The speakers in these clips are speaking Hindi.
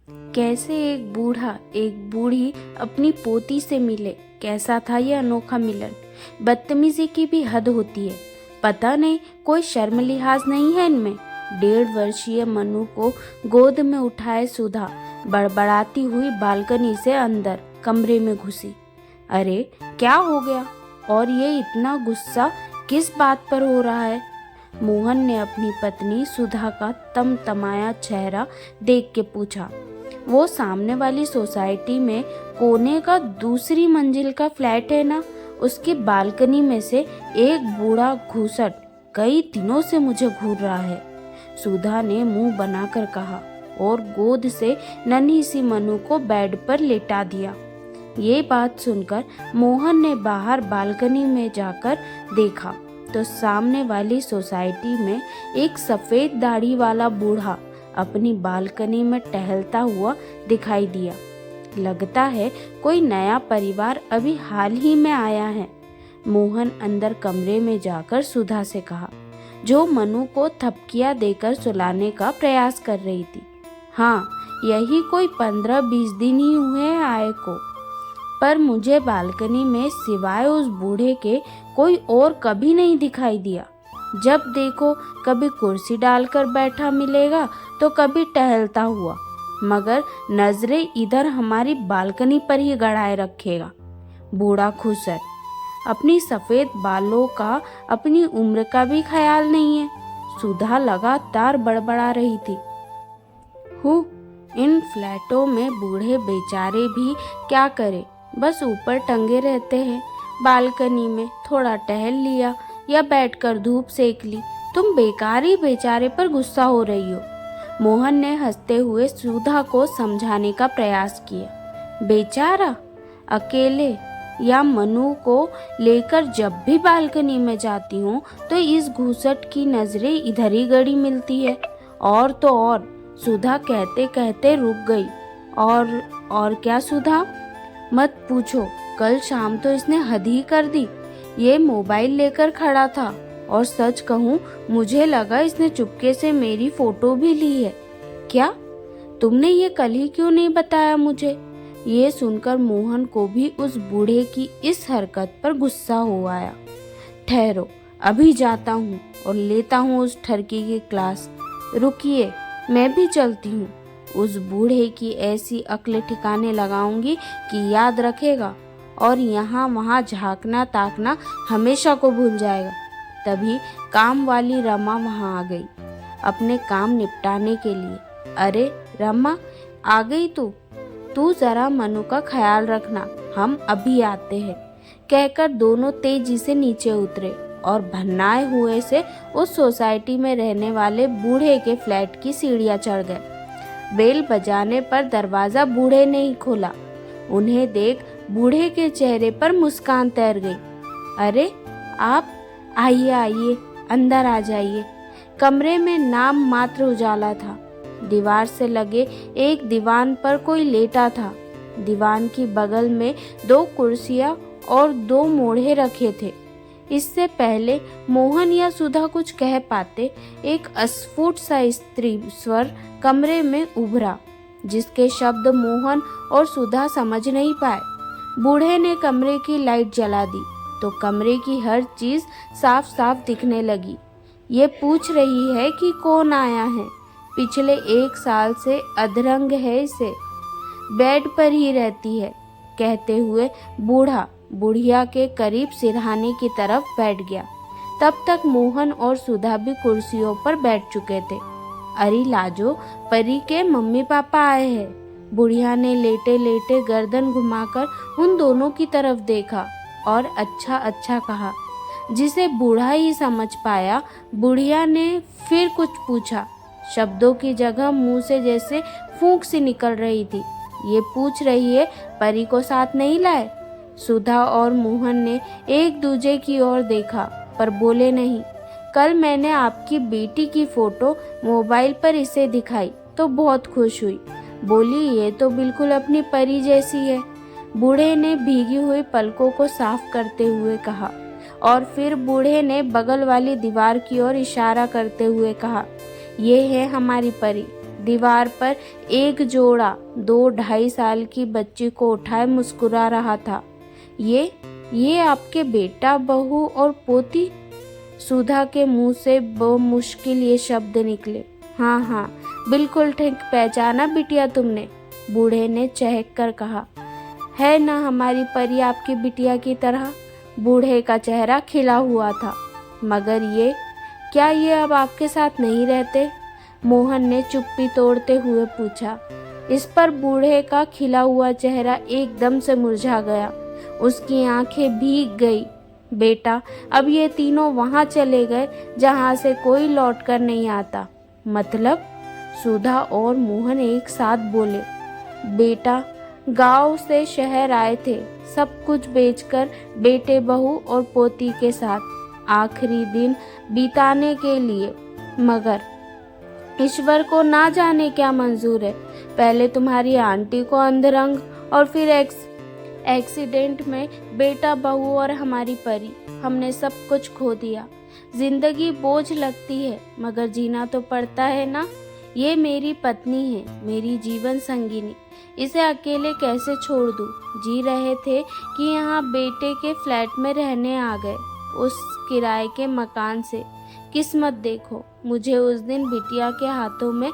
कैसे एक बूढ़ा एक बूढ़ी अपनी पोती से मिले, कैसा था ये अनोखा मिलन। बदतमीजी की भी हद होती है। पता नहीं कोई शर्म लिहाज नहीं है इनमें। 1.5 वर्षीय मनु को गोद में उठाए सुधा बड़बड़ाती हुई बालकनी से अंदर कमरे में घुसी। अरे क्या हो गया और ये इतना गुस्सा किस बात पर हो रहा है? मोहन ने अपनी पत्नी सुधा का तमतमाया चेहरा देख के पूछा। वो सामने वाली सोसाइटी में कोने का दूसरी मंजिल का फ्लैट है ना, उसकी बालकनी में से एक बूढ़ा घूसट कई दिनों से मुझे घूर रहा है, सुधा ने मुंह बनाकर कहा और गोद से नन्ही सी मनु को बेड पर लेटा दिया। ये बात सुनकर मोहन ने बाहर बालकनी में जाकर देखा तो सामने वाली सोसाइटी में एक सफेद दाढ़ी वाला बूढ़ा अपनी बालकनी में टहलता हुआ दिखाई दिया। लगता है कोई नया परिवार अभी हाल ही में आया है। मोहन अंदर कमरे में जाकर सुधा से कहा, जो मनु को थपकियां देकर सुलाने का प्रयास कर रही थी। हाँ, यही कोई 15-20 दिन ही हुए हैं आए को, पर मुझे बालकनी में सिवाय उस बूढ़े के कोई और कभी नहीं दिखाई दिया। जब देखो कभी कुर्सी डालकर बैठा मिलेगा तो कभी टहलता हुआ, मगर नजरें इधर हमारी बालकनी पर ही गड़ाए रखेगा। बूढ़ा खुसर, अपनी सफेद बालों का अपनी उम्र का भी ख्याल नहीं है। सुधा लगातार बड़बड़ा रही थी। इन फ्लैटों में बूढ़े बेचारे भी क्या करे, बस ऊपर टंगे रहते हैं। बालकनी में थोड़ा टहल लिया या बैठकर धूप सेक ली। तुम बेकार ही बेचारे पर गुस्सा हो रही हो। मोहन ने हंसते हुए सुधा को समझाने का प्रयास किया। बेचारा? अकेले या मनु को लेकर जब भी बालकनी में जाती हूँ तो इस घूसट की नजरें इधर ही गड़ी मिलती है। और तो और, सुधा कहते कहते रुक गई। और क्या सुधा? मत पूछो, कल शाम तो इसने हद ही कर दी। ये मोबाइल लेकर खड़ा था और सच कहूँ मुझे लगा इसने चुपके से मेरी फोटो भी ली है। क्या? तुमने ये कल ही क्यों नहीं बताया मुझे? ये सुनकर मोहन को भी उस बूढ़े की इस हरकत पर गुस्सा हो आया। ठहरो, अभी जाता हूँ और लेता हूँ उस ठरकी की क्लास। रुकिए, मैं भी चलती हूँ। उस बूढ़े की ऐसी अक्ल ठिकाने लगाऊंगी कि याद रखेगा और यहाँ वहाँ झांकना ताकना हमेशा को भूल जाएगा। तभी काम वाली रमा वहाँ आ गई अपने काम निपटाने के लिए। अरे रमा, आ गई तू जरा मनु का ख्याल रखना, हम अभी आते हैं, कहकर दोनों तेजी से नीचे उतरे और भन्नाए हुए से उस सोसाइटी में रहने वाले बूढ़े के फ्लैट की सीढ़ियां चढ़ गए। बेल बजाने पर दरवाजा बूढ़े ने ही खोला। उन्हें देख बूढ़े के चेहरे पर मुस्कान तैर गई। अरे आप, आइए आइए, अंदर आ जाइए। कमरे में नाम मात्र उजाला था। दीवार से लगे एक दीवान पर कोई लेटा था। दीवान की बगल में 2 कुर्सियां और 2 मोढ़े रखे थे। इससे पहले मोहन या सुधा कुछ कह पाते, एक अस्फुट सा स्त्री स्वर कमरे में उभरा, जिसके शब्द मोहन और सुधा समझ नहीं पाए। बूढ़े ने कमरे की लाइट जला दी तो कमरे की हर चीज साफ साफ दिखने लगी। ये पूछ रही है कि कौन आया है। पिछले 1 साल से अधरंग है इसे, बेड पर ही रहती है, कहते हुए बूढ़ा बुढ़िया के करीब सिरहाने की तरफ बैठ गया। तब तक मोहन और सुधा भी कुर्सियों पर बैठ चुके थे। अरे लाजो, परी के मम्मी पापा आए हैं। बुढ़िया ने लेटे लेटे गर्दन घुमाकर उन दोनों की तरफ देखा और अच्छा अच्छा कहा। जिसे बूढ़ा ही समझ पाया, बुढ़िया ने फिर कुछ पूछा। शब्दों की जगह मुंह से जैसे फूंक सी निकल रही थी। ये पूछ रही है, परी को साथ नहीं लाए? सुधा और मोहन ने एक दूजे की ओर देखा पर बोले नहीं। कल मैंने आपकी बेटी की फोटो मोबाइल पर इसे दिखाई तो बहुत खुश हुई। बोली ये तो बिल्कुल अपनी परी जैसी है। बूढ़े ने भीगी हुई पलकों को साफ करते हुए कहा और फिर बूढ़े ने बगल वाली दीवार की ओर इशारा करते हुए कहा, ये है हमारी परी, दीवार पर एक जोड़ा 2-2.5 साल की बच्ची को उठाए मुस्कुरा रहा था। ये आपके बेटा, बहू और पोती? सुधा के मुंह से मुश्किल ये शब्द निकले। हाँ हाँ, बिल्कुल ठीक पहचाना बिटिया तुमने, बूढ़े ने चहक कर कहा। है ना हमारी परी आपकी बिटिया की तरह? बूढ़े का चेहरा खिला हुआ था। मगर क्या ये अब आपके साथ नहीं रहते? मोहन ने चुप्पी तोड़ते हुए पूछा। इस पर बूढ़े का खिला हुआ चेहरा एकदम से मुरझा गया। उसकी आंखें भीग गई। बेटा, अब ये तीनों वहां चले गए जहां से कोई लौट कर नहीं आता। मतलब? सुधा और मोहन एक साथ बोले। बेटा, गांव से शहर आए थे, सब कुछ बेचकर बेटे, बहू और पोती के साथ आखिरी दिन बिताने के लिए। मगर ईश्वर को ना जाने क्या मंजूर है, पहले तुम्हारी आंटी को अंधरंग और फिर एक्सीडेंट में बेटा, बहू और हमारी परी, हमने सब कुछ खो दिया। जिंदगी बोझ लगती है मगर जीना तो पड़ता है ना। ये मेरी पत्नी है, मेरी जीवन संगिनी, इसे अकेले कैसे छोड़ दूँ? जी रहे थे कि यहाँ बेटे के फ्लैट में रहने आ गए, उस किराए के मकान से। किस्मत देखो, मुझे उस दिन बिटिया के हाथों में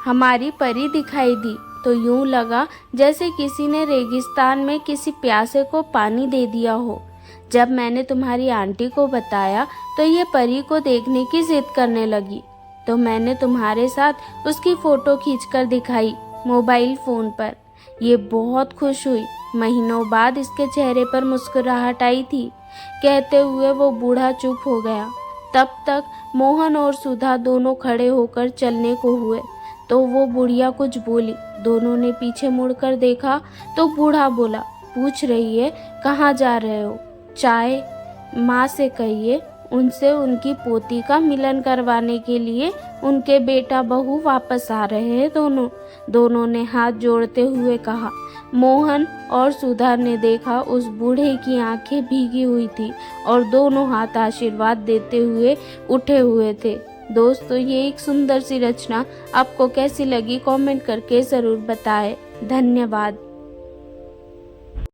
हमारी परी दिखाई दी तो यूं लगा जैसे किसी ने रेगिस्तान में किसी प्यासे को पानी दे दिया हो। जब मैंने तुम्हारी आंटी को बताया तो ये परी को देखने की जिद करने लगी, तो मैंने तुम्हारे साथ उसकी फोटो खींचकर दिखाई मोबाइल फोन पर। ये बहुत खुश हुई। महीनों बाद इसके चेहरे पर मुस्कुराहट आई थी। कहते हुए वो बूढ़ा चुप हो गया। तब तक मोहन और सुधा दोनों खड़े होकर चलने को हुए तो वो बुढ़िया कुछ बोली। दोनों ने पीछे मुड़कर देखा तो बूढ़ा बोला, पूछ रही है कहाँ जा रहे हो? चाय? माँ से कहिए उनसे उनकी पोती का मिलन करवाने के लिए उनके बेटा बहू वापस आ रहे हैं। दोनों ने हाथ जोड़ते हुए कहा। मोहन और सुधा ने देखा उस बूढ़े की आंखें भीगी हुई थी और दोनों हाथ आशीर्वाद देते हुए उठे हुए थे। दोस्तों, ये एक सुंदर सी रचना आपको कैसी लगी कमेंट करके ज़रूर बताएं। धन्यवाद।